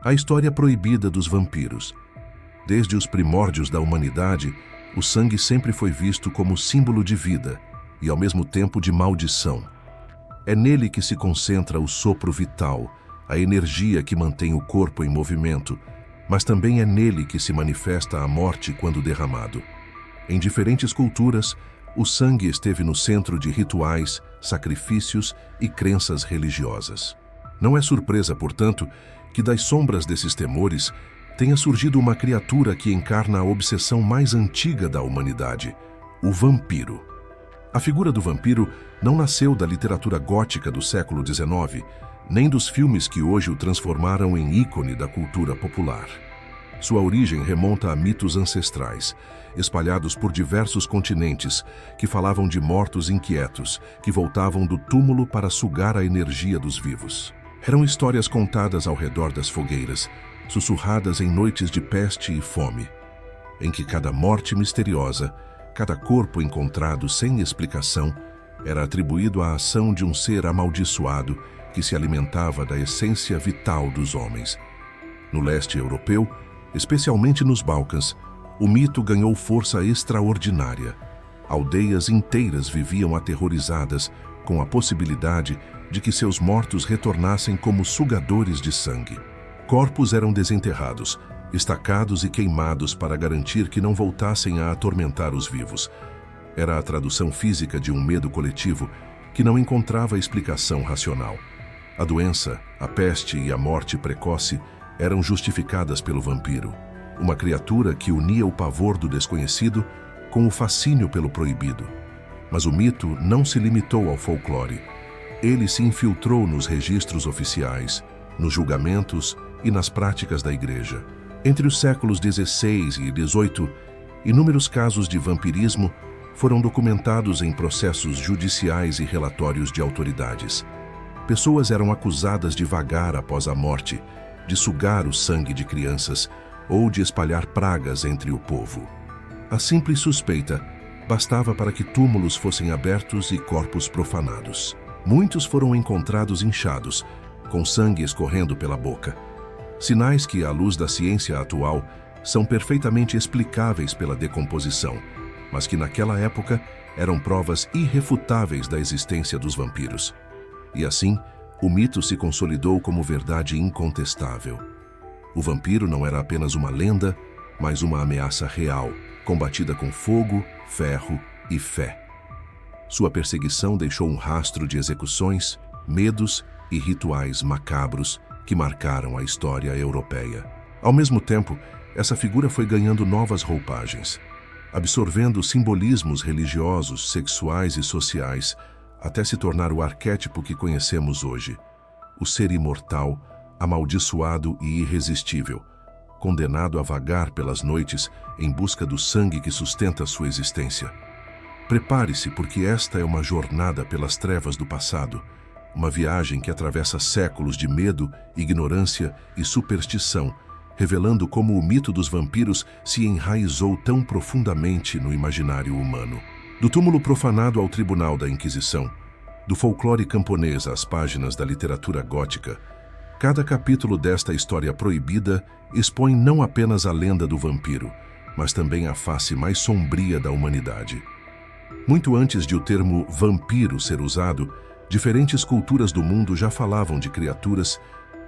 A história proibida dos vampiros. Desde os primórdios da humanidade, o sangue sempre foi visto como símbolo de vida e, ao mesmo tempo, de maldição. É nele que se concentra o sopro vital, a energia que mantém o corpo em movimento, mas também é nele que se manifesta a morte quando derramado. Em diferentes culturas, o sangue esteve no centro de rituais, sacrifícios e crenças religiosas. Não é surpresa, portanto, que das sombras desses temores tenha surgido uma criatura que encarna a obsessão mais antiga da humanidade, o vampiro. A figura do vampiro não nasceu da literatura gótica do século XIX, nem dos filmes que hoje o transformaram em ícone da cultura popular. Sua origem remonta a mitos ancestrais, espalhados por diversos continentes, que falavam de mortos inquietos, que voltavam do túmulo para sugar a energia dos vivos. Eram histórias contadas ao redor das fogueiras, sussurradas em noites de peste e fome, em que cada morte misteriosa, cada corpo encontrado sem explicação, era atribuído à ação de um ser amaldiçoado que se alimentava da essência vital dos homens. No leste europeu, especialmente nos Balcãs, o mito ganhou força extraordinária. Aldeias inteiras viviam aterrorizadas com a possibilidade de que seus mortos retornassem como sugadores de sangue. Corpos eram desenterrados, estacados e queimados para garantir que não voltassem a atormentar os vivos. Era a tradução física de um medo coletivo que não encontrava explicação racional. A doença, a peste e a morte precoce eram justificadas pelo vampiro, uma criatura que unia o pavor do desconhecido com o fascínio pelo proibido. Mas o mito não se limitou ao folclore. Ele se infiltrou nos registros oficiais, nos julgamentos e nas práticas da Igreja. Entre os séculos XVI e XVIII, inúmeros casos de vampirismo foram documentados em processos judiciais e relatórios de autoridades. Pessoas eram acusadas de vagar após a morte, de sugar o sangue de crianças ou de espalhar pragas entre o povo. A simples suspeita bastava para que túmulos fossem abertos e corpos profanados. Muitos foram encontrados inchados, com sangue escorrendo pela boca. Sinais que, à luz da ciência atual, são perfeitamente explicáveis pela decomposição, mas que naquela época eram provas irrefutáveis da existência dos vampiros. E assim, o mito se consolidou como verdade incontestável. O vampiro não era apenas uma lenda, mas uma ameaça real, combatida com fogo, ferro e fé. Sua perseguição deixou um rastro de execuções, medos e rituais macabros que marcaram a história europeia. Ao mesmo tempo, essa figura foi ganhando novas roupagens, absorvendo simbolismos religiosos, sexuais e sociais, até se tornar o arquétipo que conhecemos hoje, o ser imortal, amaldiçoado e irresistível, condenado a vagar pelas noites em busca do sangue que sustenta sua existência. Prepare-se, porque esta é uma jornada pelas trevas do passado, uma viagem que atravessa séculos de medo, ignorância e superstição, revelando como o mito dos vampiros se enraizou tão profundamente no imaginário humano. Do túmulo profanado ao tribunal da Inquisição, do folclore camponês às páginas da literatura gótica, cada capítulo desta história proibida expõe não apenas a lenda do vampiro, mas também a face mais sombria da humanidade. Muito antes de o termo vampiro ser usado, diferentes culturas do mundo já falavam de criaturas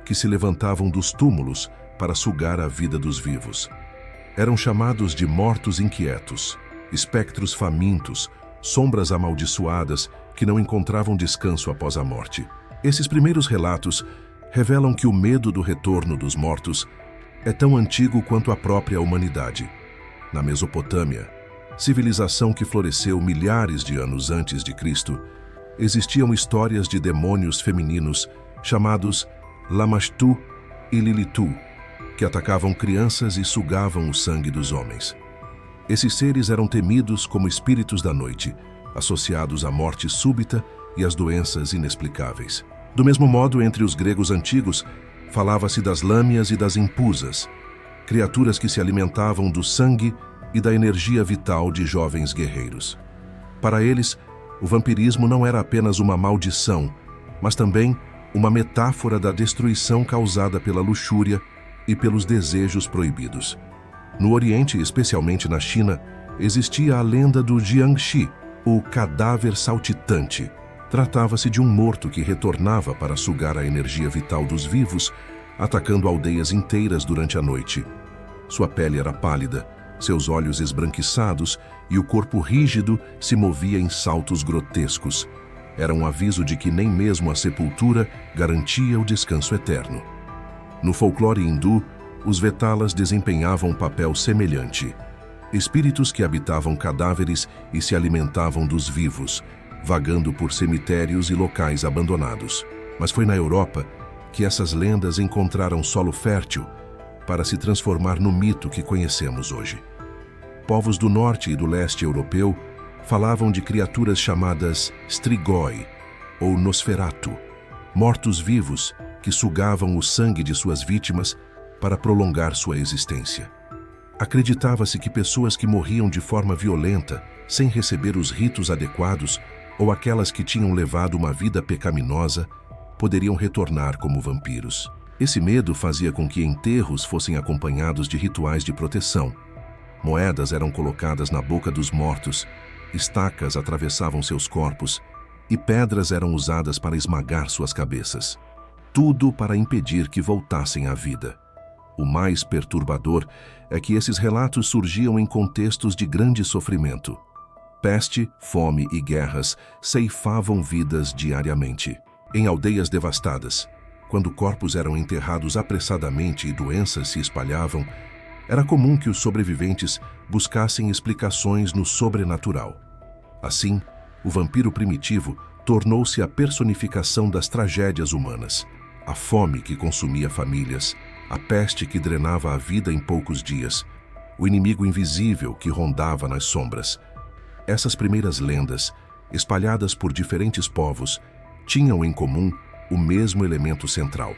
que se levantavam dos túmulos para sugar a vida dos vivos. Eram chamados de mortos inquietos, espectros famintos, sombras amaldiçoadas que não encontravam descanso após a morte. Esses primeiros relatos revelam que o medo do retorno dos mortos é tão antigo quanto a própria humanidade. Na Mesopotâmia, civilização que floresceu milhares de anos antes de Cristo, existiam histórias de demônios femininos chamados Lamashtu e Lilitu, que atacavam crianças e sugavam o sangue dos homens. Esses seres eram temidos como espíritos da noite, associados à morte súbita e às doenças inexplicáveis. Do mesmo modo, entre os gregos antigos, falava-se das lâmias e das impusas, criaturas que se alimentavam do sangue e da energia vital de jovens guerreiros. Para eles, o vampirismo não era apenas uma maldição, mas também uma metáfora da destruição causada pela luxúria, e pelos desejos proibidos. No Oriente, especialmente na China, existia a lenda do Jiangshi, o cadáver saltitante. Tratava-se de um morto que retornava para sugar a energia vital dos vivos, atacando aldeias inteiras durante a noite. Sua pele era pálida, seus olhos esbranquiçados e o corpo rígido se movia em saltos grotescos. Era um aviso de que nem mesmo a sepultura garantia o descanso eterno. No folclore hindu, os Vetalas desempenhavam um papel semelhante. Espíritos que habitavam cadáveres e se alimentavam dos vivos, vagando por cemitérios e locais abandonados. Mas foi na Europa que essas lendas encontraram solo fértil para se transformar no mito que conhecemos hoje. Povos do norte e do leste europeu falavam de criaturas chamadas Strigoi ou Nosferatu, mortos-vivos que sugavam o sangue de suas vítimas para prolongar sua existência. Acreditava-se que pessoas que morriam de forma violenta, sem receber os ritos adequados, ou aquelas que tinham levado uma vida pecaminosa, poderiam retornar como vampiros. Esse medo fazia com que enterros fossem acompanhados de rituais de proteção. Moedas eram colocadas na boca dos mortos, estacas atravessavam seus corpos e pedras eram usadas para esmagar suas cabeças. Tudo para impedir que voltassem à vida. O mais perturbador é que esses relatos surgiam em contextos de grande sofrimento. Peste, fome e guerras ceifavam vidas diariamente. Em aldeias devastadas, quando corpos eram enterrados apressadamente e doenças se espalhavam, era comum que os sobreviventes buscassem explicações no sobrenatural. Assim, o vampiro primitivo tornou-se a personificação das tragédias humanas. A fome que consumia famílias, a peste que drenava a vida em poucos dias, o inimigo invisível que rondava nas sombras. Essas primeiras lendas, espalhadas por diferentes povos, tinham em comum o mesmo elemento central: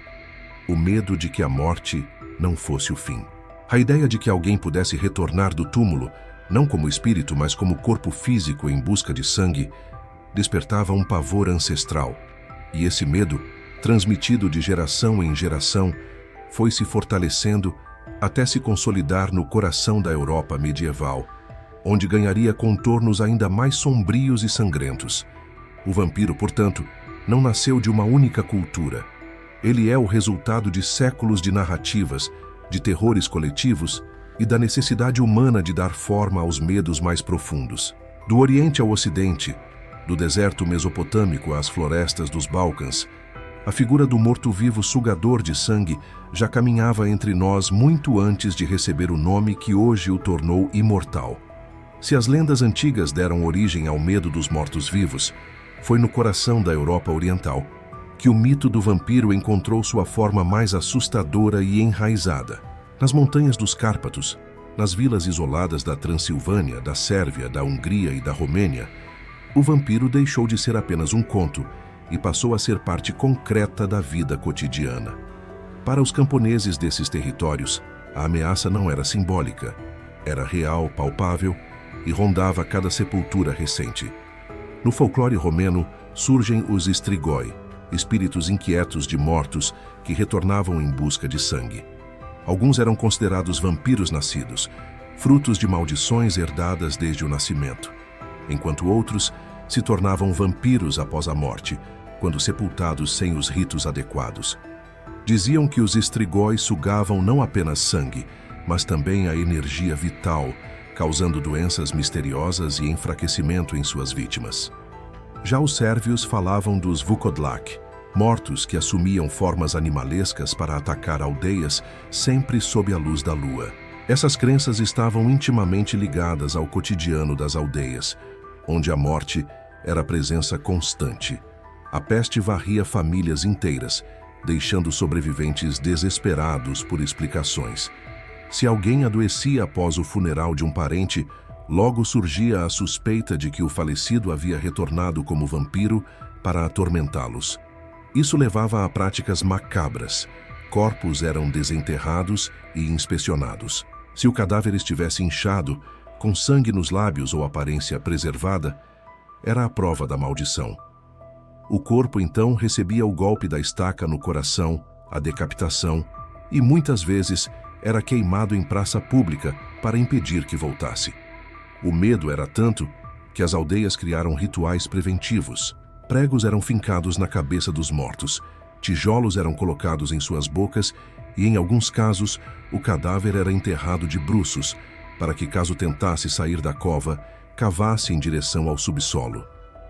o medo de que a morte não fosse o fim. A ideia de que alguém pudesse retornar do túmulo, não como espírito, mas como corpo físico em busca de sangue, despertava um pavor ancestral. E esse medo, transmitido de geração em geração, foi se fortalecendo até se consolidar no coração da Europa medieval, onde ganharia contornos ainda mais sombrios e sangrentos. O vampiro, portanto, não nasceu de uma única cultura. Ele é o resultado de séculos de narrativas, de terrores coletivos e da necessidade humana de dar forma aos medos mais profundos. Do Oriente ao Ocidente, do deserto mesopotâmico às florestas dos Balcãs, a figura do morto-vivo sugador de sangue já caminhava entre nós muito antes de receber o nome que hoje o tornou imortal. Se as lendas antigas deram origem ao medo dos mortos-vivos, foi no coração da Europa Oriental que o mito do vampiro encontrou sua forma mais assustadora e enraizada. Nas montanhas dos Cárpatos, nas vilas isoladas da Transilvânia, da Sérvia, da Hungria e da Romênia, o vampiro deixou de ser apenas um conto e passou a ser parte concreta da vida cotidiana. Para os camponeses desses territórios, a ameaça não era simbólica, era real, palpável e rondava cada sepultura recente. No folclore romeno surgem os Strigoi, espíritos inquietos de mortos que retornavam em busca de sangue. Alguns eram considerados vampiros nascidos, frutos de maldições herdadas desde o nascimento, enquanto outros se tornavam vampiros após a morte, quando sepultados sem os ritos adequados. Diziam que os Strigoi sugavam não apenas sangue, mas também a energia vital, causando doenças misteriosas e enfraquecimento em suas vítimas. Já os sérvios falavam dos Vukodlak, mortos que assumiam formas animalescas para atacar aldeias, sempre sob a luz da lua. Essas crenças estavam intimamente ligadas ao cotidiano das aldeias, onde a morte era presença constante. A peste varria famílias inteiras, deixando sobreviventes desesperados por explicações. Se alguém adoecia após o funeral de um parente, logo surgia a suspeita de que o falecido havia retornado como vampiro para atormentá-los. Isso levava a práticas macabras. Corpos eram desenterrados e inspecionados. Se o cadáver estivesse inchado, com sangue nos lábios ou aparência preservada, era a prova da maldição. O corpo, então, recebia o golpe da estaca no coração, a decapitação e muitas vezes era queimado em praça pública para impedir que voltasse. O medo era tanto que as aldeias criaram rituais preventivos. Pregos eram fincados na cabeça dos mortos, tijolos eram colocados em suas bocas e, em alguns casos, o cadáver era enterrado de bruços, para que, caso tentasse sair da cova, cavasse em direção ao subsolo.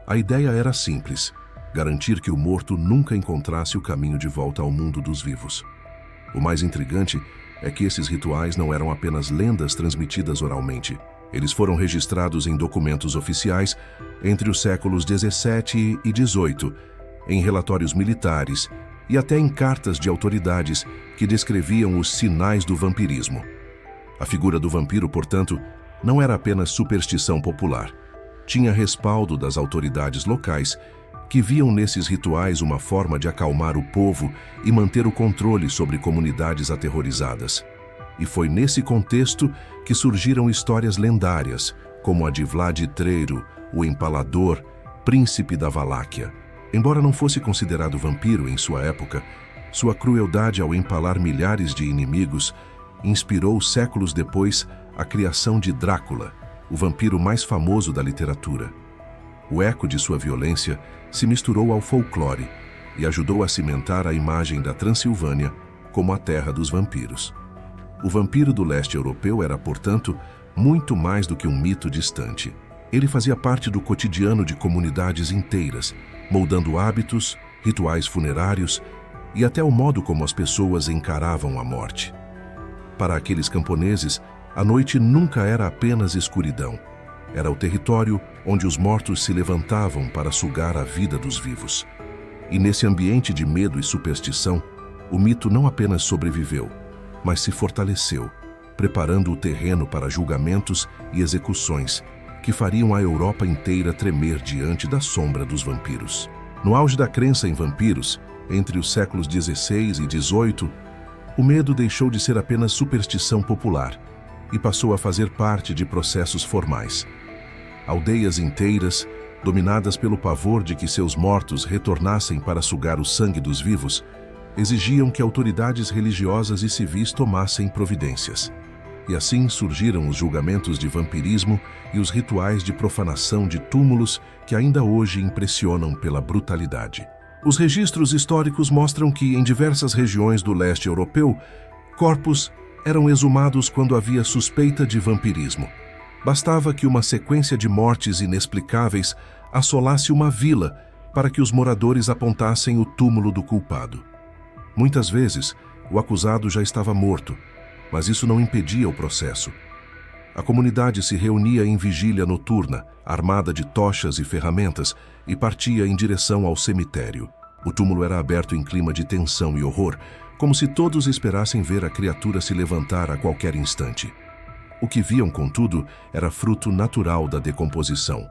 A ideia era simples: garantir que o morto nunca encontrasse o caminho de volta ao mundo dos vivos. O mais intrigante é que esses rituais não eram apenas lendas transmitidas oralmente. Eles foram registrados em documentos oficiais entre os séculos XVII e XVIII, em relatórios militares e até em cartas de autoridades que descreviam os sinais do vampirismo. A figura do vampiro, portanto, não era apenas superstição popular. Tinha respaldo das autoridades locais, que viam nesses rituais uma forma de acalmar o povo e manter o controle sobre comunidades aterrorizadas. E foi nesse contexto que surgiram histórias lendárias, como a de Vlad Treiro, o Empalador, príncipe da Valáquia. Embora não fosse considerado vampiro em sua época, sua crueldade ao empalar milhares de inimigos inspirou séculos depois a criação de Drácula, o vampiro mais famoso da literatura. O eco de sua violência se misturou ao folclore e ajudou a cimentar a imagem da Transilvânia como a terra dos vampiros. O vampiro do leste europeu era, portanto, muito mais do que um mito distante. Ele fazia parte do cotidiano de comunidades inteiras, moldando hábitos, rituais funerários e até o modo como as pessoas encaravam a morte. Para aqueles camponeses, a noite nunca era apenas escuridão. Era o território onde os mortos se levantavam para sugar a vida dos vivos. E nesse ambiente de medo e superstição, o mito não apenas sobreviveu, mas se fortaleceu, preparando o terreno para julgamentos e execuções que fariam a Europa inteira tremer diante da sombra dos vampiros. No auge da crença em vampiros, entre os séculos XVI e XVIII, o medo deixou de ser apenas superstição popular e passou a fazer parte de processos formais. Aldeias inteiras, dominadas pelo pavor de que seus mortos retornassem para sugar o sangue dos vivos, exigiam que autoridades religiosas e civis tomassem providências. E assim surgiram os julgamentos de vampirismo e os rituais de profanação de túmulos que ainda hoje impressionam pela brutalidade. Os registros históricos mostram que, em diversas regiões do leste europeu, corpos eram exumados quando havia suspeita de vampirismo. Bastava que uma sequência de mortes inexplicáveis assolasse uma vila para que os moradores apontassem o túmulo do culpado. Muitas vezes, o acusado já estava morto, mas isso não impedia o processo. A comunidade se reunia em vigília noturna, armada de tochas e ferramentas, e partia em direção ao cemitério. O túmulo era aberto em clima de tensão e horror, como se todos esperassem ver a criatura se levantar a qualquer instante. O que viam, contudo, era fruto natural da decomposição.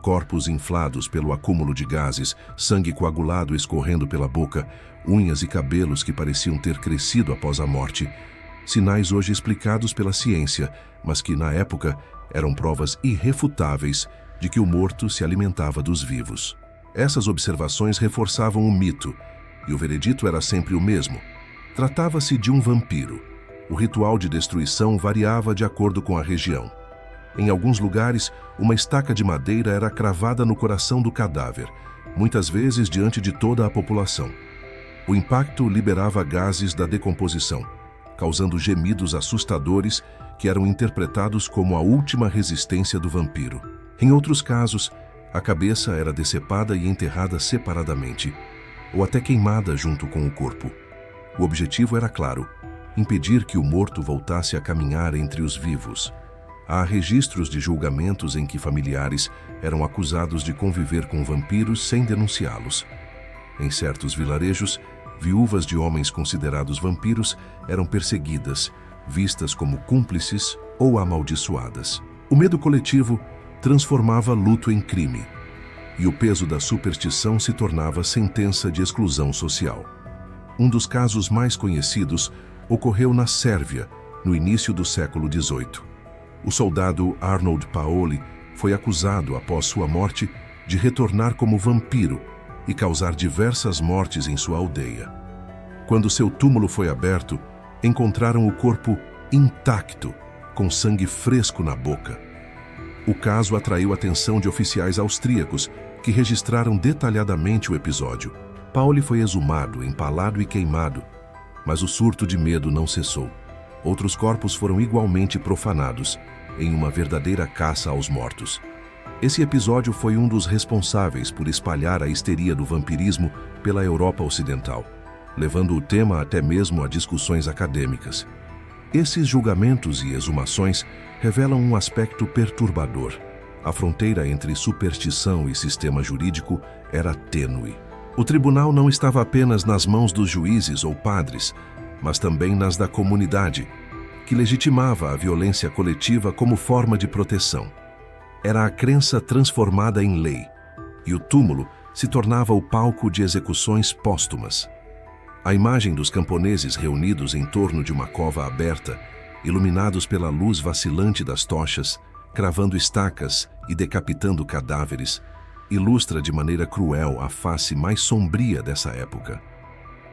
Corpos inflados pelo acúmulo de gases, sangue coagulado escorrendo pela boca, unhas e cabelos que pareciam ter crescido após a morte. Sinais hoje explicados pela ciência, mas que, na época, eram provas irrefutáveis de que o morto se alimentava dos vivos. Essas observações reforçavam o mito, e o veredito era sempre o mesmo. Tratava-se de um vampiro. O ritual de destruição variava de acordo com a região. Em alguns lugares, uma estaca de madeira era cravada no coração do cadáver, muitas vezes diante de toda a população. O impacto liberava gases da decomposição, causando gemidos assustadores que eram interpretados como a última resistência do vampiro. Em outros casos, a cabeça era decepada e enterrada separadamente, ou até queimada junto com o corpo. O objetivo era claro: impedir que o morto voltasse a caminhar entre os vivos. Há registros de julgamentos em que familiares eram acusados de conviver com vampiros sem denunciá-los. Em certos vilarejos, viúvas de homens considerados vampiros eram perseguidas, vistas como cúmplices ou amaldiçoadas. O medo coletivo transformava luto em crime, e o peso da superstição se tornava sentença de exclusão social. Um dos casos mais conhecidos ocorreu na Sérvia, no início do século XVIII. O soldado Arnold Paoli foi acusado, após sua morte, de retornar como vampiro e causar diversas mortes em sua aldeia. Quando seu túmulo foi aberto, encontraram o corpo intacto, com sangue fresco na boca. O caso atraiu a atenção de oficiais austríacos, que registraram detalhadamente o episódio. Pauli foi exumado, empalado e queimado, mas o surto de medo não cessou. Outros corpos foram igualmente profanados, em uma verdadeira caça aos mortos. Esse episódio foi um dos responsáveis por espalhar a histeria do vampirismo pela Europa Ocidental, levando o tema até mesmo a discussões acadêmicas. Esses julgamentos e exumações revelam um aspecto perturbador. A fronteira entre superstição e sistema jurídico era tênue. O tribunal não estava apenas nas mãos dos juízes ou padres, mas também nas da comunidade, que legitimava a violência coletiva como forma de proteção. Era a crença transformada em lei, e o túmulo se tornava o palco de execuções póstumas. A imagem dos camponeses reunidos em torno de uma cova aberta, iluminados pela luz vacilante das tochas, cravando estacas e decapitando cadáveres, ilustra de maneira cruel a face mais sombria dessa época.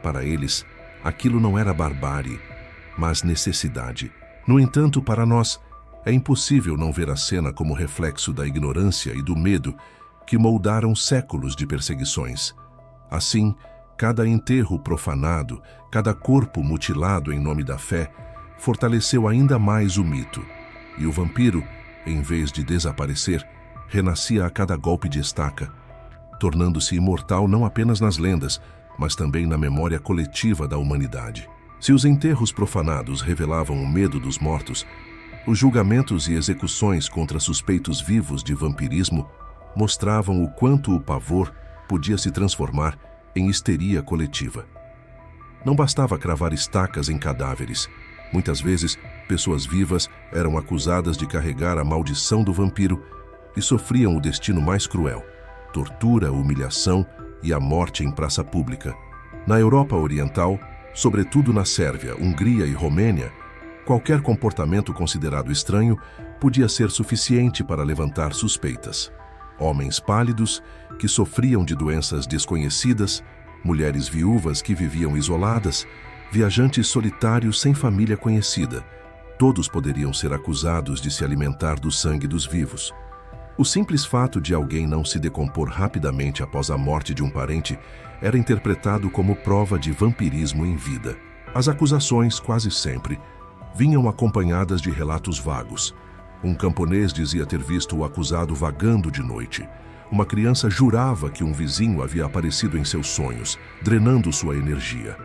Para eles, aquilo não era barbárie, mas necessidade. No entanto, para nós, é impossível não ver a cena como reflexo da ignorância e do medo que moldaram séculos de perseguições. Assim, cada enterro profanado, cada corpo mutilado em nome da fé, fortaleceu ainda mais o mito. E o vampiro, em vez de desaparecer, renascia a cada golpe de estaca, tornando-se imortal não apenas nas lendas, mas também na memória coletiva da humanidade. Se os enterros profanados revelavam o medo dos mortos, os julgamentos e execuções contra suspeitos vivos de vampirismo mostravam o quanto o pavor podia se transformar em histeria coletiva. Não bastava cravar estacas em cadáveres. Muitas vezes, pessoas vivas eram acusadas de carregar a maldição do vampiro e sofriam o destino mais cruel: tortura, humilhação e a morte em praça pública. Na Europa Oriental, sobretudo na Sérvia, Hungria e Romênia, qualquer comportamento considerado estranho podia ser suficiente para levantar suspeitas. Homens pálidos, que sofriam de doenças desconhecidas, mulheres viúvas que viviam isoladas, viajantes solitários sem família conhecida, todos poderiam ser acusados de se alimentar do sangue dos vivos. O simples fato de alguém não se decompor rapidamente após a morte de um parente era interpretado como prova de vampirismo em vida. As acusações, quase sempre, vinham acompanhadas de relatos vagos. Um camponês dizia ter visto o acusado vagando de noite. Uma criança jurava que um vizinho havia aparecido em seus sonhos, drenando sua energia.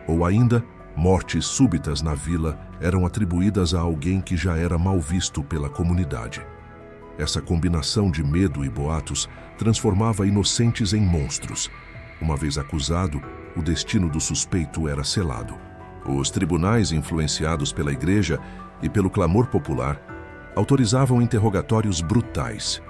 Ou ainda, mortes súbitas na vila eram atribuídas a alguém que já era mal visto pela comunidade. Essa combinação de medo e boatos transformava inocentes em monstros. Uma vez acusado, o destino do suspeito era selado. Os tribunais, influenciados pela igreja e pelo clamor popular, autorizavam interrogatórios brutais.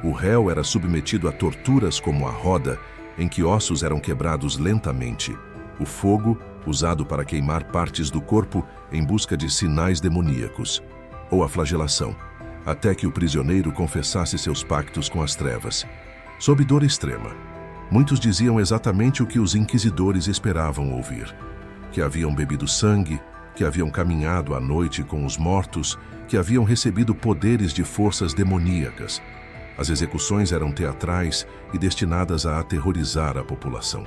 O réu era submetido a torturas como a roda, em que ossos eram quebrados lentamente, o fogo, usado para queimar partes do corpo em busca de sinais demoníacos, ou a flagelação, até que o prisioneiro confessasse seus pactos com as trevas. Sob dor extrema, muitos diziam exatamente o que os inquisidores esperavam ouvir: que haviam bebido sangue, que haviam caminhado à noite com os mortos, que haviam recebido poderes de forças demoníacas. As execuções eram teatrais e destinadas a aterrorizar a população.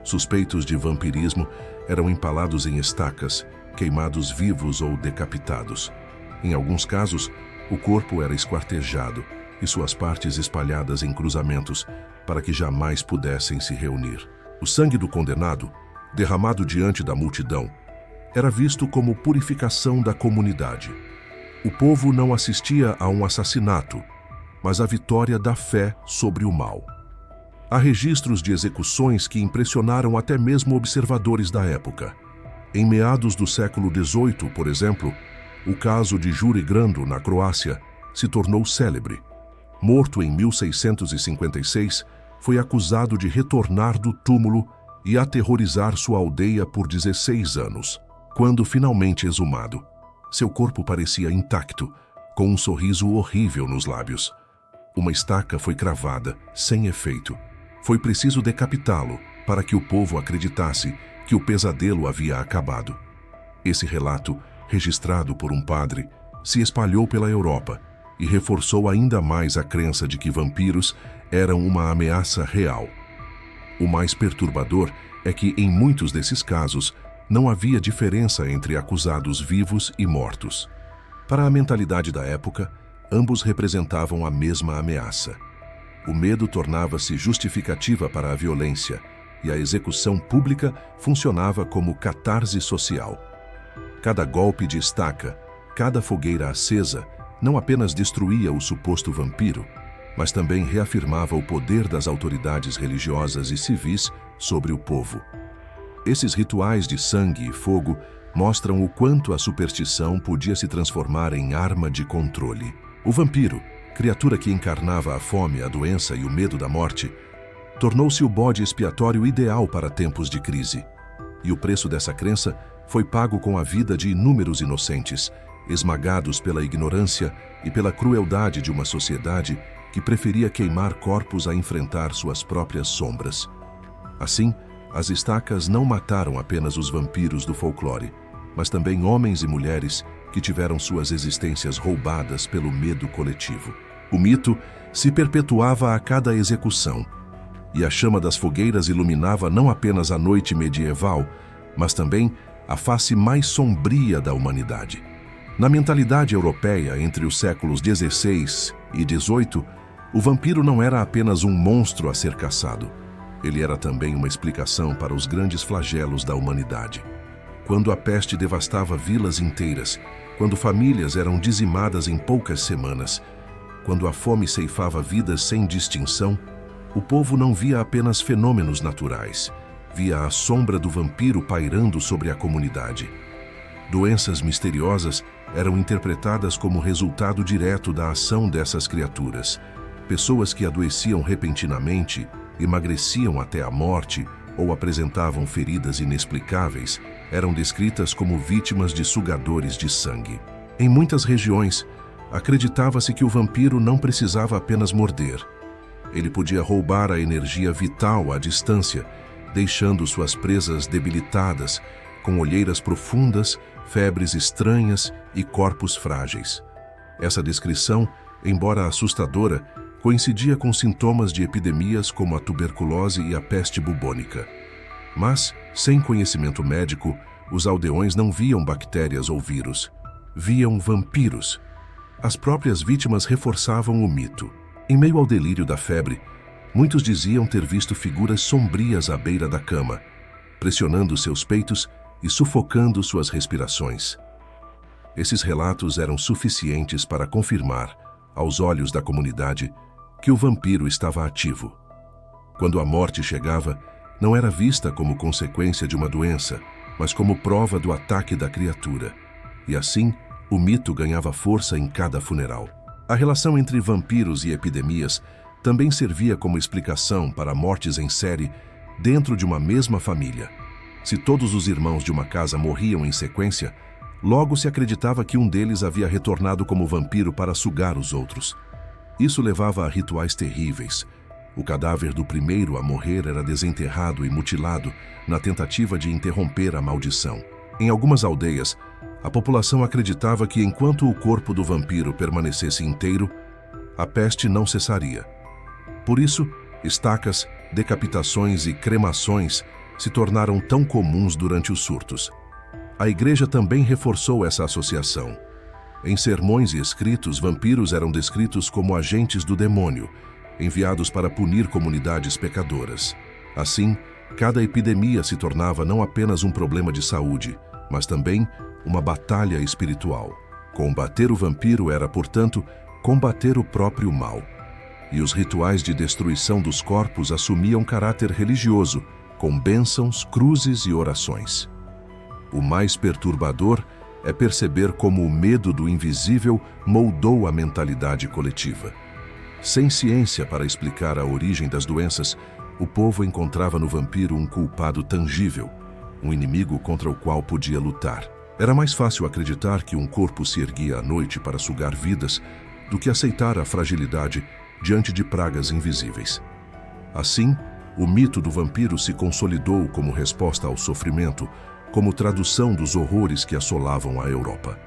Suspeitos de vampirismo eram empalados em estacas, queimados vivos ou decapitados. Em alguns casos, o corpo era esquartejado e suas partes espalhadas em cruzamentos para que jamais pudessem se reunir. O sangue do condenado, derramado diante da multidão, era visto como purificação da comunidade. O povo não assistia a um assassinato, mas à vitória da fé sobre o mal. Há registros de execuções que impressionaram até mesmo observadores da época. Em meados do século XVIII, por exemplo, o caso de Jure Grando, na Croácia, se tornou célebre. Morto em 1656, foi acusado de retornar do túmulo e aterrorizar sua aldeia por 16 anos. Quando finalmente exumado, seu corpo parecia intacto, com um sorriso horrível nos lábios. Uma estaca foi cravada, sem efeito. Foi preciso decapitá-lo para que o povo acreditasse que o pesadelo havia acabado. Esse relato, registrado por um padre, se espalhou pela Europa e reforçou ainda mais a crença de que vampiros eram uma ameaça real. O mais perturbador é que, em muitos desses casos, não havia diferença entre acusados vivos e mortos. Para a mentalidade da época, ambos representavam a mesma ameaça. O medo tornava-se justificativa para a violência, e a execução pública funcionava como catarse social. Cada golpe de estaca, cada fogueira acesa, não apenas destruía o suposto vampiro, mas também reafirmava o poder das autoridades religiosas e civis sobre o povo. Esses rituais de sangue e fogo mostram o quanto a superstição podia se transformar em arma de controle. O vampiro, criatura que encarnava a fome, a doença e o medo da morte, tornou-se o bode expiatório ideal para tempos de crise. E o preço dessa crença foi pago com a vida de inúmeros inocentes, esmagados pela ignorância e pela crueldade de uma sociedade que preferia queimar corpos a enfrentar suas próprias sombras. Assim, as estacas não mataram apenas os vampiros do folclore, mas também homens e mulheres que tiveram suas existências roubadas pelo medo coletivo. O mito se perpetuava a cada execução, e a chama das fogueiras iluminava não apenas a noite medieval, mas também a face mais sombria da humanidade. Na mentalidade europeia entre os séculos XVI e XVIII, o vampiro não era apenas um monstro a ser caçado. Ele era também uma explicação para os grandes flagelos da humanidade. Quando a peste devastava vilas inteiras, quando famílias eram dizimadas em poucas semanas, quando a fome ceifava vidas sem distinção, o povo não via apenas fenômenos naturais, via a sombra do vampiro pairando sobre a comunidade. Doenças misteriosas eram interpretadas como resultado direto da ação dessas criaturas. Pessoas que adoeciam repentinamente, emagreciam até a morte ou apresentavam feridas inexplicáveis, eram descritas como vítimas de sugadores de sangue. Em muitas regiões, acreditava-se que o vampiro não precisava apenas morder. Ele podia roubar a energia vital à distância, deixando suas presas debilitadas, com olheiras profundas, febres estranhas e corpos frágeis. Essa descrição, embora assustadora, coincidia com sintomas de epidemias como a tuberculose e a peste bubônica. Mas, sem conhecimento médico, os aldeões não viam bactérias ou vírus. Viam vampiros. As próprias vítimas reforçavam o mito. Em meio ao delírio da febre, muitos diziam ter visto figuras sombrias à beira da cama, pressionando seus peitos e sufocando suas respirações. Esses relatos eram suficientes para confirmar, aos olhos da comunidade, que o vampiro estava ativo. Quando a morte chegava, não era vista como consequência de uma doença, mas como prova do ataque da criatura. E assim, o mito ganhava força em cada funeral. A relação entre vampiros e epidemias também servia como explicação para mortes em série dentro de uma mesma família. Se todos os irmãos de uma casa morriam em sequência, logo se acreditava que um deles havia retornado como vampiro para sugar os outros. Isso levava a rituais terríveis. O cadáver do primeiro a morrer era desenterrado e mutilado na tentativa de interromper a maldição. Em algumas aldeias, a população acreditava que enquanto o corpo do vampiro permanecesse inteiro, a peste não cessaria. Por isso, estacas, decapitações e cremações se tornaram tão comuns durante os surtos. A Igreja também reforçou essa associação. Em sermões e escritos, vampiros eram descritos como agentes do demônio, enviados para punir comunidades pecadoras. Assim, cada epidemia se tornava não apenas um problema de saúde, mas também uma batalha espiritual. Combater o vampiro era, portanto, combater o próprio mal. E os rituais de destruição dos corpos assumiam caráter religioso, com bênçãos, cruzes e orações. O mais perturbador é perceber como o medo do invisível moldou a mentalidade coletiva. Sem ciência para explicar a origem das doenças, o povo encontrava no vampiro um culpado tangível, um inimigo contra o qual podia lutar. Era mais fácil acreditar que um corpo se erguia à noite para sugar vidas do que aceitar a fragilidade diante de pragas invisíveis. Assim, o mito do vampiro se consolidou como resposta ao sofrimento, como tradução dos horrores que assolavam a Europa.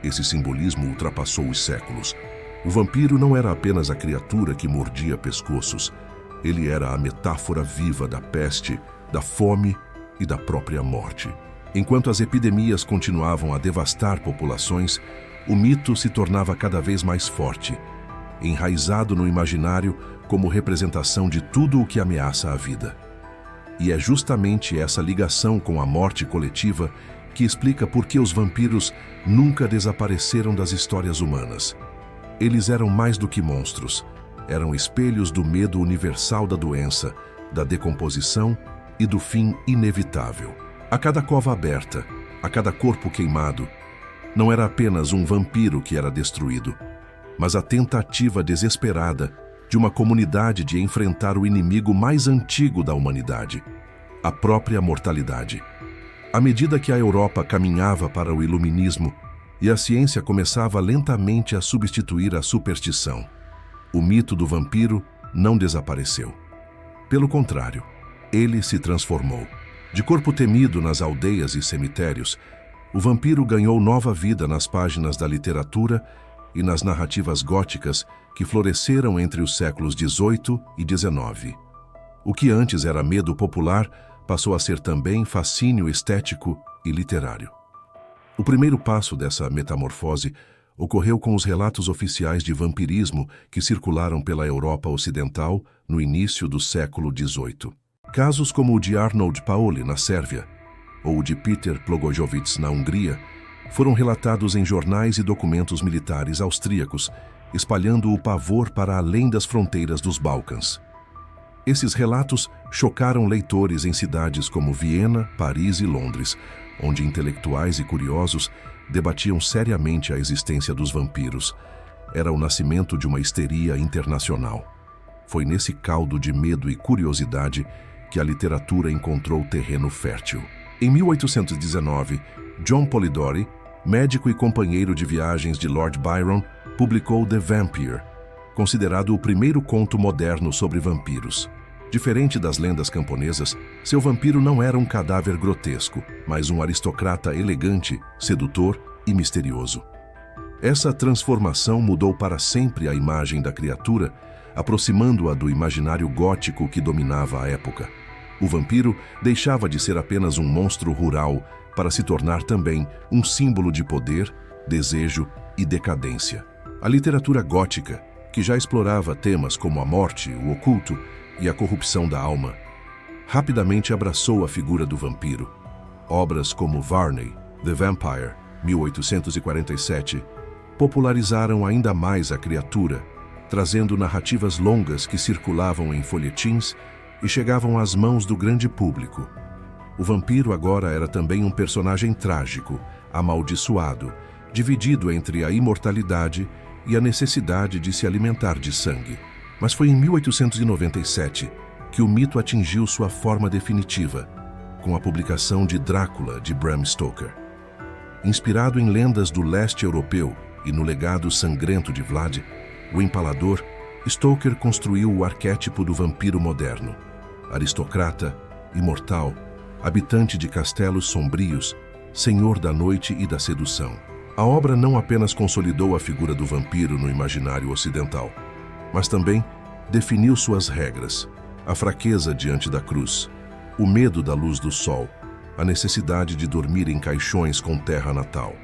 Esse simbolismo ultrapassou os séculos. O vampiro não era apenas a criatura que mordia pescoços. Ele era a metáfora viva da peste, da fome e da própria morte. Enquanto as epidemias continuavam a devastar populações, o mito se tornava cada vez mais forte, enraizado no imaginário como representação de tudo o que ameaça a vida. E é justamente essa ligação com a morte coletiva que explica por que os vampiros nunca desapareceram das histórias humanas. Eles eram mais do que monstros, eram espelhos do medo universal da doença, da decomposição e do fim inevitável. A cada cova aberta, a cada corpo queimado, não era apenas um vampiro que era destruído, mas a tentativa desesperada de uma comunidade de enfrentar o inimigo mais antigo da humanidade, a própria mortalidade. À medida que a Europa caminhava para o iluminismo e a ciência começava lentamente a substituir a superstição, o mito do vampiro não desapareceu. Pelo contrário, ele se transformou. De corpo temido nas aldeias e cemitérios, o vampiro ganhou nova vida nas páginas da literatura e nas narrativas góticas que floresceram entre os séculos XVIII e XIX. O que antes era medo popular passou a ser também fascínio estético e literário. O primeiro passo dessa metamorfose ocorreu com os relatos oficiais de vampirismo que circularam pela Europa Ocidental no início do século XVIII. Casos como o de Arnold Paoli, na Sérvia, ou o de Peter Plogojovich, na Hungria, foram relatados em jornais e documentos militares austríacos, espalhando o pavor para além das fronteiras dos Balcãs. Esses relatos chocaram leitores em cidades como Viena, Paris e Londres, onde intelectuais e curiosos debatiam seriamente a existência dos vampiros. Era o nascimento de uma histeria internacional. Foi nesse caldo de medo e curiosidade que a literatura encontrou terreno fértil. Em 1819, John Polidori, médico e companheiro de viagens de Lord Byron, publicou The Vampire, considerado o primeiro conto moderno sobre vampiros. Diferente das lendas camponesas, seu vampiro não era um cadáver grotesco, mas um aristocrata elegante, sedutor e misterioso. Essa transformação mudou para sempre a imagem da criatura, aproximando-a do imaginário gótico que dominava a época. O vampiro deixava de ser apenas um monstro rural para se tornar também um símbolo de poder, desejo e decadência. A literatura gótica, que já explorava temas como a morte, o oculto e a corrupção da alma, rapidamente abraçou a figura do vampiro. Obras como Varney, The Vampire, 1847, popularizaram ainda mais a criatura, trazendo narrativas longas que circulavam em folhetins e chegavam às mãos do grande público. O vampiro agora era também um personagem trágico, amaldiçoado, dividido entre a imortalidade e a necessidade de se alimentar de sangue. Mas foi em 1897 que o mito atingiu sua forma definitiva, com a publicação de Drácula, de Bram Stoker. Inspirado em lendas do leste europeu e no legado sangrento de Vlad, o Empalador, Stoker construiu o arquétipo do vampiro moderno. Aristocrata, imortal, habitante de castelos sombrios, senhor da noite e da sedução. A obra não apenas consolidou a figura do vampiro no imaginário ocidental, mas também definiu suas regras, a fraqueza diante da cruz, o medo da luz do sol, a necessidade de dormir em caixões com terra natal.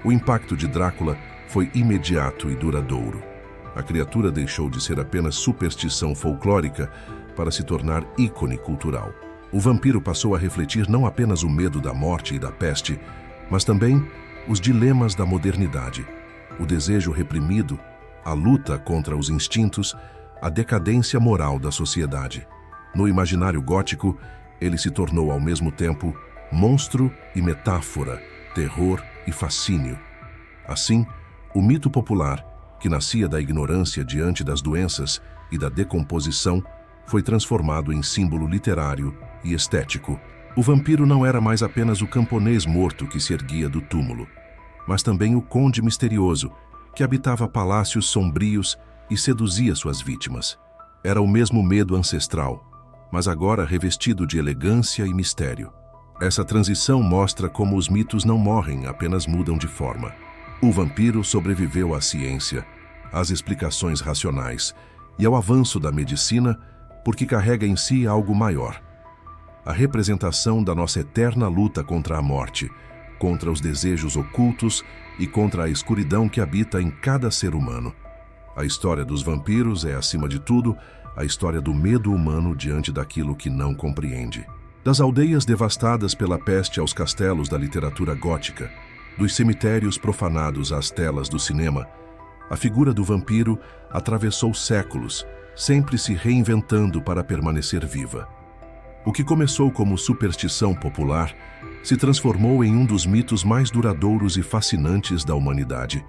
O impacto de Drácula foi imediato e duradouro. A criatura deixou de ser apenas superstição folclórica para se tornar ícone cultural. O vampiro passou a refletir não apenas o medo da morte e da peste, mas também os dilemas da modernidade, o desejo reprimido, a luta contra os instintos, a decadência moral da sociedade. No imaginário gótico, ele se tornou ao mesmo tempo monstro e metáfora, terror e fascínio. Assim, o mito popular, que nascia da ignorância diante das doenças e da decomposição, foi transformado em símbolo literário e estético. O vampiro não era mais apenas o camponês morto que se erguia do túmulo, mas também o conde misterioso, que habitava palácios sombrios e seduzia suas vítimas. Era o mesmo medo ancestral, mas agora revestido de elegância e mistério. Essa transição mostra como os mitos não morrem, apenas mudam de forma. O vampiro sobreviveu à ciência, às explicações racionais e ao avanço da medicina porque carrega em si algo maior. A representação da nossa eterna luta contra a morte, contra os desejos ocultos e contra a escuridão que habita em cada ser humano. A história dos vampiros é, acima de tudo, a história do medo humano diante daquilo que não compreende. Das aldeias devastadas pela peste aos castelos da literatura gótica, dos cemitérios profanados às telas do cinema, a figura do vampiro atravessou séculos, sempre se reinventando para permanecer viva. O que começou como superstição popular se transformou em um dos mitos mais duradouros e fascinantes da humanidade.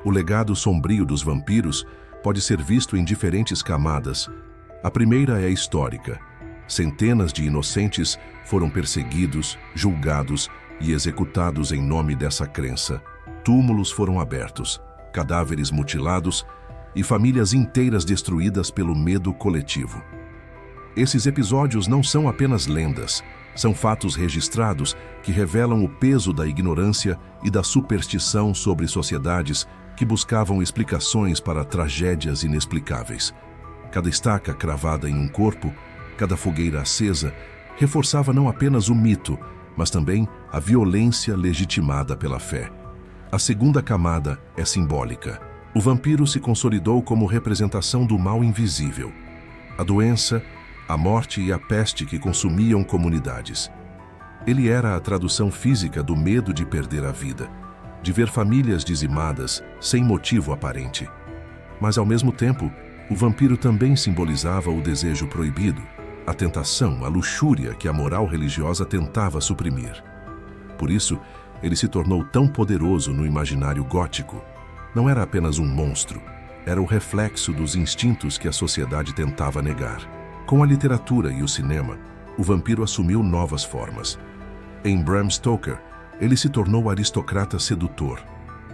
O legado sombrio dos vampiros pode ser visto em diferentes camadas. A primeira é histórica. Centenas de inocentes foram perseguidos, julgados e executados em nome dessa crença. Túmulos foram abertos, cadáveres mutilados e famílias inteiras destruídas pelo medo coletivo. Esses episódios não são apenas lendas, são fatos registrados que revelam o peso da ignorância e da superstição sobre sociedades que buscavam explicações para tragédias inexplicáveis. Cada estaca cravada em um corpo, cada fogueira acesa, reforçava não apenas o mito, mas também a violência legitimada pela fé. A segunda camada é simbólica. O vampiro se consolidou como representação do mal invisível. A doença, a morte e a peste que consumiam comunidades. Ele era a tradução física do medo de perder a vida, de ver famílias dizimadas sem motivo aparente. Mas, ao mesmo tempo, o vampiro também simbolizava o desejo proibido, a tentação, a luxúria que a moral religiosa tentava suprimir. Por isso, ele se tornou tão poderoso no imaginário gótico. Não era apenas um monstro, era o reflexo dos instintos que a sociedade tentava negar. Com a literatura e o cinema, o vampiro assumiu novas formas. Em Bram Stoker, ele se tornou aristocrata sedutor.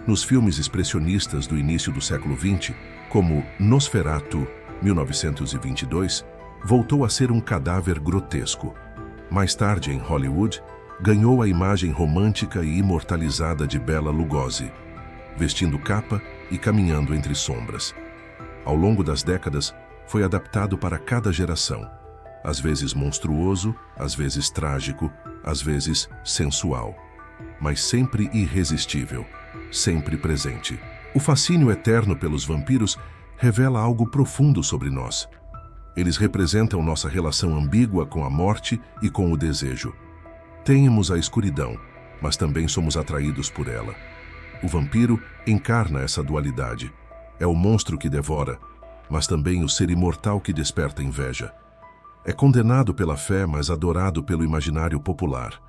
Nos filmes expressionistas do início do século XX, como Nosferatu, 1922, voltou a ser um cadáver grotesco. Mais tarde, em Hollywood, ganhou a imagem romântica e imortalizada de Bela Lugosi, vestindo capa e caminhando entre sombras. Ao longo das décadas, foi adaptado para cada geração, às vezes monstruoso, às vezes trágico, às vezes sensual, mas sempre irresistível, sempre presente. O fascínio eterno pelos vampiros revela algo profundo sobre nós. Eles representam nossa relação ambígua com a morte e com o desejo. Tememos a escuridão, mas também somos atraídos por ela. O vampiro encarna essa dualidade. É o monstro que devora, mas também o ser imortal que desperta inveja. É condenado pela fé, mas adorado pelo imaginário popular.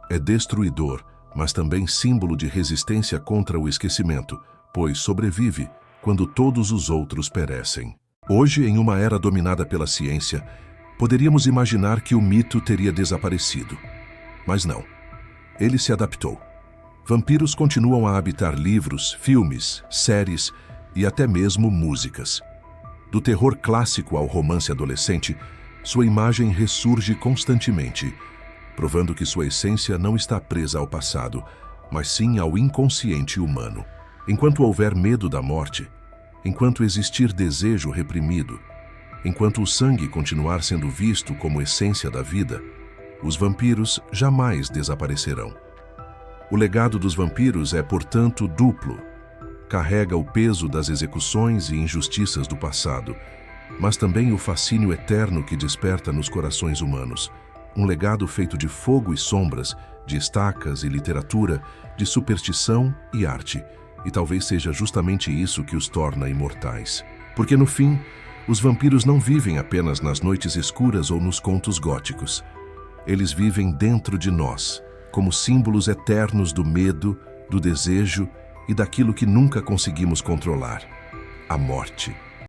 É destruidor, mas também símbolo de resistência contra o esquecimento, pois sobrevive quando todos os outros perecem. Hoje, em uma era dominada pela ciência, poderíamos imaginar que o mito teria desaparecido. Mas não. Ele se adaptou. Vampiros continuam a habitar livros, filmes, séries e até mesmo músicas. Do terror clássico ao romance adolescente, sua imagem ressurge constantemente, provando que sua essência não está presa ao passado, mas sim ao inconsciente humano. Enquanto houver medo da morte, enquanto existir desejo reprimido, enquanto o sangue continuar sendo visto como essência da vida, os vampiros jamais desaparecerão. O legado dos vampiros é, portanto, duplo. Carrega o peso das execuções e injustiças do passado, mas também o fascínio eterno que desperta nos corações humanos. Um legado feito de fogo e sombras, de estacas e literatura, de superstição e arte. E talvez seja justamente isso que os torna imortais. Porque, no fim, os vampiros não vivem apenas nas noites escuras ou nos contos góticos. Eles vivem dentro de nós, como símbolos eternos do medo, do desejo e daquilo que nunca conseguimos controlar: a morte.